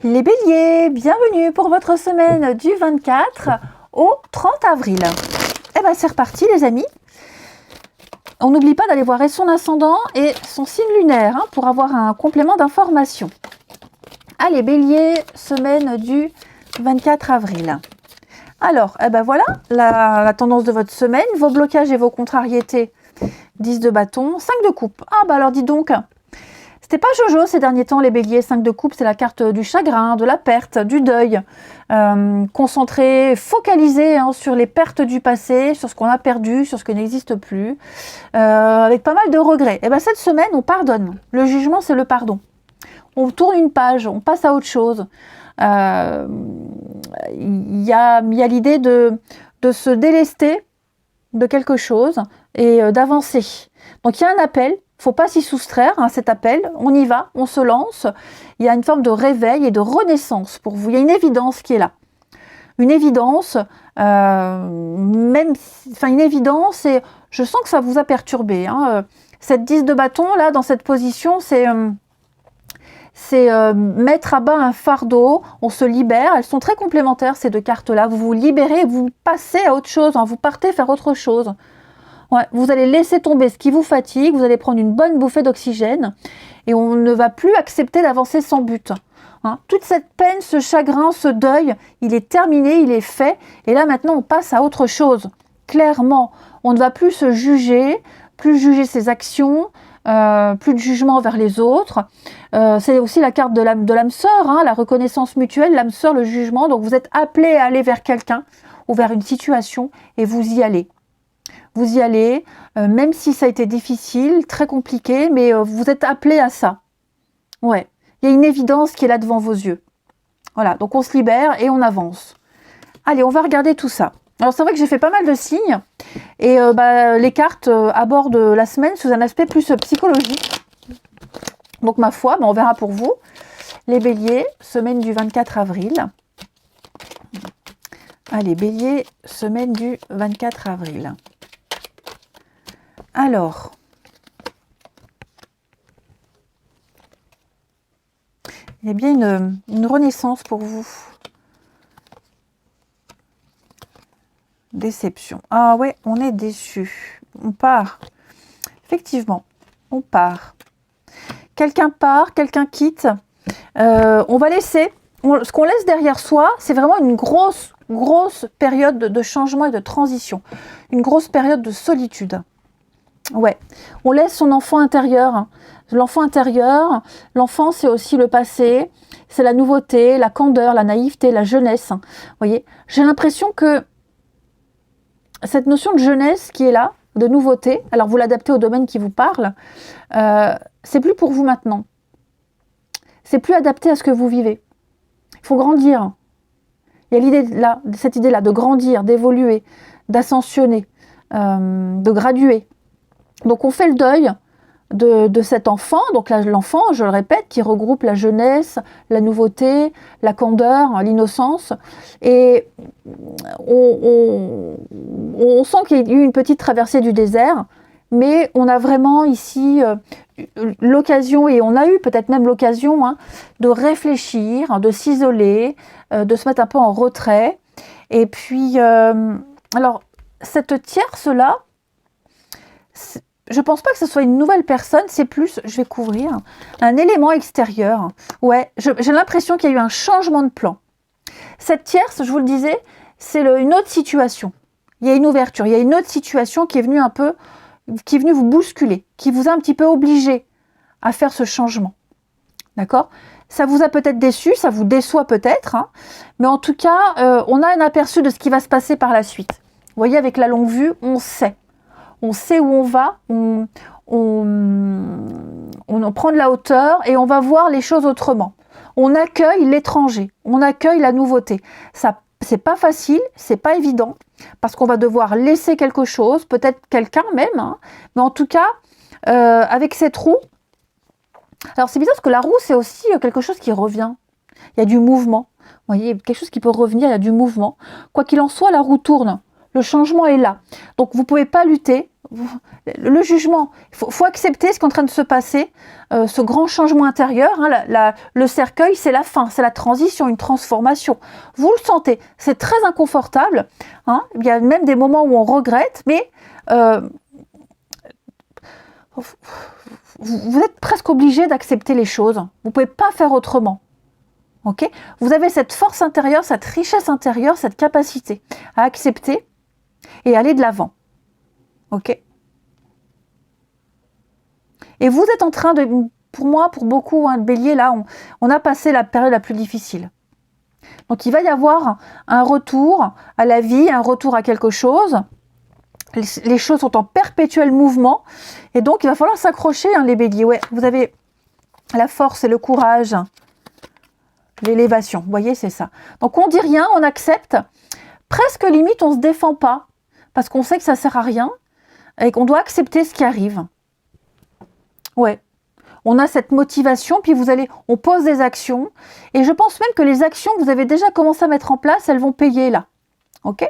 Les béliers, bienvenue pour votre semaine du 24 au 30 avril. Eh bien c'est reparti les amis. On n'oublie pas d'aller voir son ascendant et son signe lunaire pour avoir un complément d'information. Allez béliers, semaine du 24 avril. Alors, eh ben voilà la tendance de votre semaine, vos blocages et vos contrariétés. 10 de bâton, 5 de coupe. Ah bah alors dis donc, c'était pas Jojo ces derniers temps les béliers. 5 de coupe, c'est la carte du chagrin, de la perte, du deuil. Concentré, focalisé sur les pertes du passé, sur ce qu'on a perdu, sur ce qui n'existe plus, avec pas mal de regrets. Et ben cette semaine, on pardonne. Le jugement, c'est le pardon. On tourne une page, on passe à autre chose. Il y a l'idée de se délester de quelque chose et d'avancer. Donc il y a un appel, il ne faut pas s'y soustraire à cet appel, on y va, on se lance. Il y a une forme de réveil et de renaissance pour vous. Il y a une évidence qui est là. Une évidence, une évidence, et je sens que ça vous a perturbé. Cette 10 de bâton, là, dans cette position, c'est mettre à bas un fardeau, on se libère. Elles sont très complémentaires ces deux cartes-là. Vous vous libérez, vous passez à autre chose, vous partez faire autre chose. Ouais, vous allez laisser tomber ce qui vous fatigue, vous allez prendre une bonne bouffée d'oxygène et on ne va plus accepter d'avancer sans but. Toute cette peine, ce chagrin, ce deuil, il est terminé, il est fait et là maintenant on passe à autre chose. Clairement, on ne va plus se juger, plus juger ses actions, plus de jugement vers les autres. C'est aussi la carte de l'âme sœur, la reconnaissance mutuelle, l'âme sœur, le jugement. Donc vous êtes appelé à aller vers quelqu'un ou vers une situation et vous y allez. Vous y allez, même si ça a été difficile, très compliqué, mais vous êtes appelé à ça. Ouais, il y a une évidence qui est là devant vos yeux. Voilà, donc on se libère et on avance. Allez, on va regarder tout ça. Alors c'est vrai que j'ai fait pas mal de signes et les cartes abordent la semaine sous un aspect plus psychologique. Donc ma foi, on verra pour vous. Les béliers, semaine du 24 avril. Allez, bélier, semaine du 24 avril. Alors, il y a bien une renaissance pour vous. Déception. Ah ouais, on est déçu. On part. Effectivement, on part. Quelqu'un part, quelqu'un quitte. On va laisser. Ce qu'on laisse derrière soi, c'est vraiment une grosse période de changement et de transition. Une grosse période de solitude. Ouais, on laisse son enfant intérieur. L'enfant intérieur, l'enfant c'est aussi le passé, c'est la nouveauté, la candeur, la naïveté, la jeunesse. Vous voyez, j'ai l'impression que cette notion de jeunesse qui est là, de nouveauté, alors vous l'adaptez au domaine qui vous parle, c'est plus pour vous maintenant. C'est plus adapté à ce que vous vivez. Il faut grandir. Il y a l'idée là, cette idée-là de grandir, d'évoluer, d'ascensionner, de graduer. Donc on fait le deuil de cet enfant, donc l'enfant, je le répète, qui regroupe la jeunesse, la nouveauté, la candeur, l'innocence. Et on sent qu'il y a eu une petite traversée du désert, mais on a vraiment ici l'occasion, et on a eu peut-être même l'occasion de réfléchir, de s'isoler, de se mettre un peu en retrait. Et puis, alors, cette tierce-là, je ne pense pas que ce soit une nouvelle personne, c'est plus, je vais couvrir, un élément extérieur. Ouais, j'ai l'impression qu'il y a eu un changement de plan. Cette tierce, je vous le disais, c'est une autre situation. Il y a une ouverture, il y a une autre situation qui est venue qui est venue vous bousculer, qui vous a un petit peu obligé à faire ce changement. D'accord ? Ça vous a peut-être déçu, ça vous déçoit peut-être, mais en tout cas, on a un aperçu de ce qui va se passer par la suite. Vous voyez, avec la longue vue, on sait. On sait où on va, on prend de la hauteur et on va voir les choses autrement. On accueille l'étranger, on accueille la nouveauté. Ça, c'est pas facile, c'est pas évident, parce qu'on va devoir laisser quelque chose, peut-être quelqu'un même, mais en tout cas, avec cette roue. Alors c'est bizarre parce que la roue, c'est aussi quelque chose qui revient. Il y a du mouvement. Vous voyez, quelque chose qui peut revenir, il y a du mouvement. Quoi qu'il en soit, la roue tourne. Le changement est là. Donc, vous ne pouvez pas lutter. Le jugement, il faut accepter ce qui est en train de se passer, ce grand changement intérieur. Hein, le cercueil, c'est la fin, c'est la transition, une transformation. Vous le sentez, c'est très inconfortable. Hein, il y a même des moments où on regrette, mais vous êtes presque obligé d'accepter les choses. Vous ne pouvez pas faire autrement. Okay, vous avez cette force intérieure, cette richesse intérieure, cette capacité à accepter et aller de l'avant. Ok. Et vous êtes en train de, pour moi, pour beaucoup, hein, de Bélier, là, on a passé la période la plus difficile. Donc il va y avoir un retour à la vie, un retour à quelque chose. Les choses sont en perpétuel mouvement. Et donc il va falloir s'accrocher, hein, les Béliers. Ouais, vous avez la force et le courage. L'élévation, vous voyez, c'est ça. Donc on dit rien, on accepte. Presque limite, on ne se défend pas. Parce qu'on sait que ça ne sert à rien. Et qu'on doit accepter ce qui arrive. Ouais. On a cette motivation, puis on pose des actions. Et je pense même que les actions que vous avez déjà commencé à mettre en place, elles vont payer là. Ok ?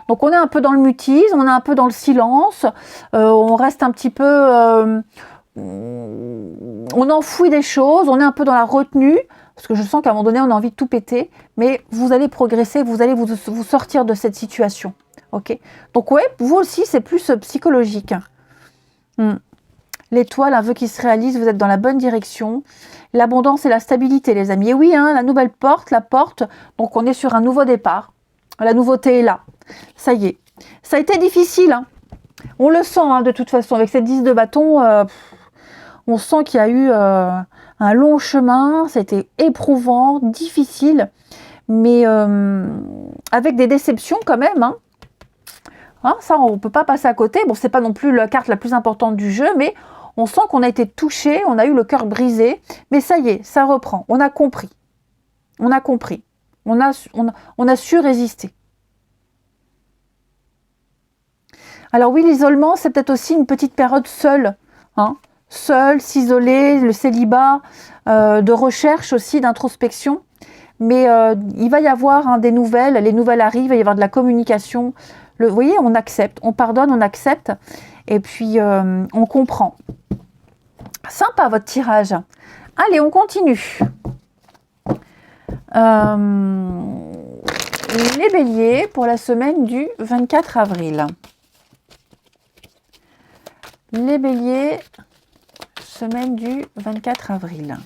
Donc on est un peu dans le mutisme, on est un peu dans le silence. On reste un petit peu... on enfouit des choses, on est un peu dans la retenue. Parce que je sens qu'à un moment donné, on a envie de tout péter. Mais vous allez progresser, vous allez vous sortir de cette situation. Ok ? Donc ouais, vous aussi, c'est plus psychologique. L'étoile, un vœu qui se réalise, vous êtes dans la bonne direction. L'abondance et la stabilité, les amis. Et oui, hein, la nouvelle porte, la porte. Donc on est sur un nouveau départ. La nouveauté est là. Ça y est. Ça a été difficile. Hein. On le sent, hein, de toute façon. Avec cette 10 de bâton, on sent qu'il y a eu un long chemin. Ça a été éprouvant, difficile. Mais avec des déceptions quand même. Hein. Hein, ça, on ne peut pas passer à côté. Bon, c'est pas non plus la carte la plus importante du jeu, mais on sent qu'on a été touché, on a eu le cœur brisé. Mais ça y est, ça reprend. On a compris. On a compris. On a su résister. Alors oui, l'isolement, c'est peut-être aussi une petite période seule. Hein, seul, s'isoler, le célibat, de recherche aussi, d'introspection. Mais il va y avoir, hein, des nouvelles, les nouvelles arrivent, il va y avoir de la communication. Vous voyez, on accepte, on pardonne, on accepte, et puis on comprend. Sympa votre tirage. Allez, on continue. Les béliers pour la semaine du 24 avril. Les béliers, semaine du 24 avril.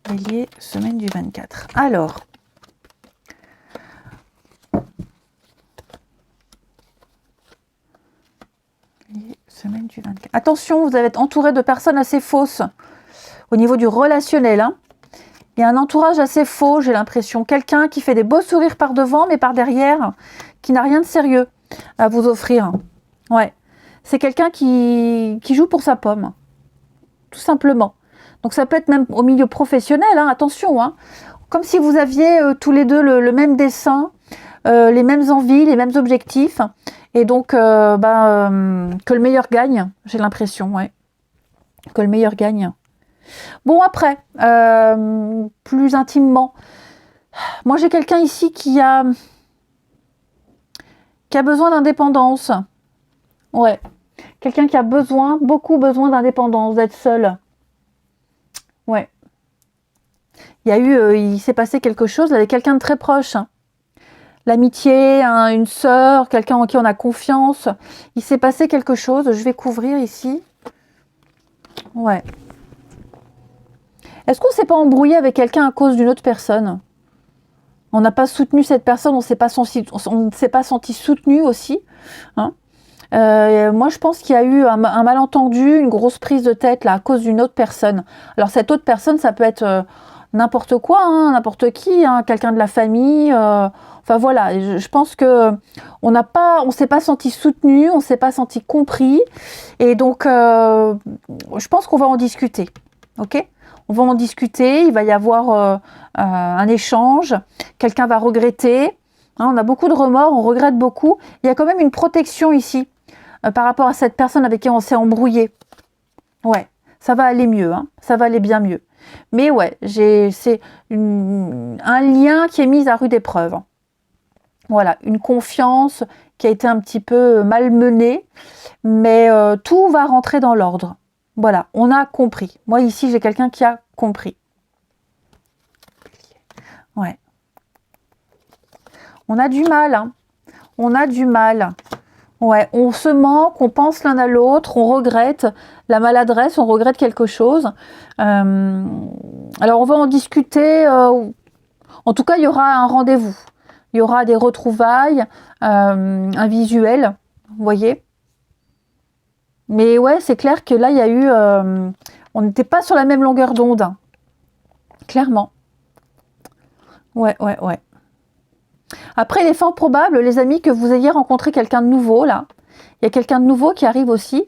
Bélier, semaine du 24. Alors, semaine du 24. Attention, vous allez être entouré de personnes assez fausses au niveau du relationnel. Hein. Il y a un entourage assez faux, j'ai l'impression. Quelqu'un qui fait des beaux sourires par devant, mais par derrière, qui n'a rien de sérieux à vous offrir. Ouais. C'est quelqu'un qui joue pour sa pomme. Tout simplement. Donc ça peut être même au milieu professionnel, hein, attention. Hein. Comme si vous aviez tous les deux le même dessin, les mêmes envies, les mêmes objectifs. Et donc, que le meilleur gagne, j'ai l'impression, ouais. Que le meilleur gagne. Bon, après, plus intimement, moi j'ai quelqu'un ici qui a besoin d'indépendance. Ouais. Quelqu'un qui a beaucoup besoin d'indépendance, d'être seul. Ouais. Il s'est passé quelque chose avec quelqu'un de très proche. Hein. L'amitié, une sœur, quelqu'un en qui on a confiance. Il s'est passé quelque chose, je vais couvrir ici. Ouais. Est-ce qu'on ne s'est pas embrouillé avec quelqu'un à cause d'une autre personne? On n'a pas soutenu cette personne, on ne s'est pas senti soutenu aussi. Hein. Moi, je pense qu'il y a eu un malentendu, une grosse prise de tête là, à cause d'une autre personne. Alors, cette autre personne, ça peut être n'importe quoi, hein, n'importe qui, hein, quelqu'un de la famille. Enfin, voilà, je pense que on s'est pas senti soutenu, on s'est pas senti compris. Et donc, je pense qu'on va en discuter. Ok ? On va en discuter, il va y avoir un échange, quelqu'un va regretter. Hein, on a beaucoup de remords, on regrette beaucoup. Il y a quand même une protection ici par rapport à cette personne avec qui on s'est embrouillé. Ouais, ça va aller mieux, hein, ça va aller bien mieux. Mais ouais, c'est un lien qui est mis à rude épreuve. Voilà, une confiance qui a été un petit peu malmenée, mais tout va rentrer dans l'ordre. Voilà, on a compris. Moi, ici, j'ai quelqu'un qui a compris. Ouais. On a du mal, hein. On a du mal. Ouais, on se manque, on pense l'un à l'autre, on regrette la maladresse, on regrette quelque chose. Alors, on va en discuter. En tout cas, il y aura un rendez-vous. Il y aura des retrouvailles, un visuel, vous voyez. Mais ouais, c'est clair que là, il y a eu... on n'était pas sur la même longueur d'onde. Hein. Clairement. Ouais. Après, il est fort probable, les amis, que vous ayez rencontré quelqu'un de nouveau, là. Il y a quelqu'un de nouveau qui arrive aussi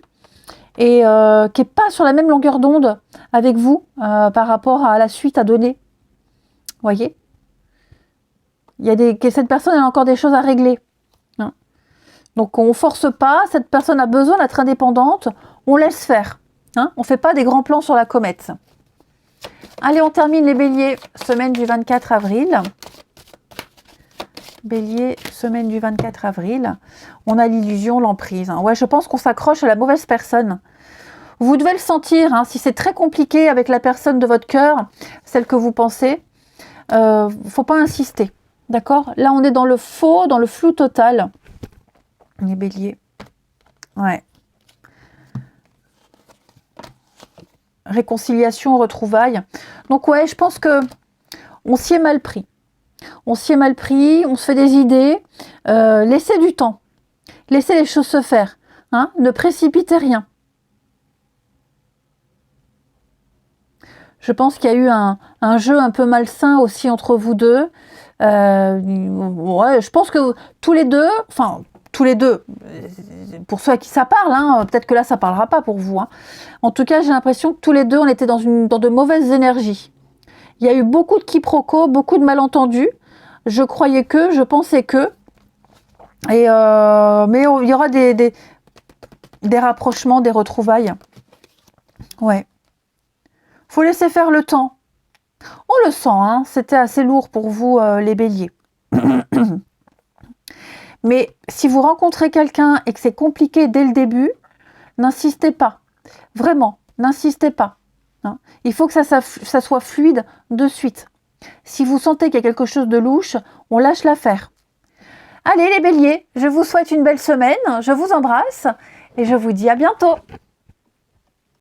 et qui n'est pas sur la même longueur d'onde avec vous par rapport à la suite à donner. Vous voyez ? Que cette personne a encore des choses à régler. Hein. Donc, on ne force pas. Cette personne a besoin d'être indépendante. On laisse faire. Hein. On ne fait pas des grands plans sur la comète. Allez, on termine les béliers, semaine du 24 avril. Bélier, semaine du 24 avril. On a l'illusion, l'emprise. Hein. Ouais, je pense qu'on s'accroche à la mauvaise personne. Vous devez le sentir. Hein, si c'est très compliqué avec la personne de votre cœur, celle que vous pensez, faut pas insister. D'accord ? Là, on est dans le faux, dans le flou total. Les béliers. Ouais. Réconciliation, retrouvailles. Donc, ouais, je pense que on s'y est mal pris. On s'y est mal pris, on se fait des idées. Laissez du temps. Laissez les choses se faire. Hein ? Ne précipitez rien. Je pense qu'il y a eu un jeu un peu malsain aussi entre vous deux. Ouais, je pense que tous les deux, pour ceux à qui ça parle, hein, peut-être que là ça parlera pas pour vous. Hein. En tout cas, j'ai l'impression que tous les deux, on était dans de mauvaises énergies. Il y a eu beaucoup de quiproquos, beaucoup de malentendus. Je croyais que, je pensais que. Mais il y aura des rapprochements, des retrouvailles. Ouais. Faut laisser faire le temps. On le sent, hein, c'était assez lourd pour vous, les béliers. Mais si vous rencontrez quelqu'un et que c'est compliqué dès le début, n'insistez pas. Vraiment, n'insistez pas. Hein. Il faut que ça soit fluide de suite. Si vous sentez qu'il y a quelque chose de louche, on lâche l'affaire. Allez les béliers, je vous souhaite une belle semaine, je vous embrasse et je vous dis à bientôt.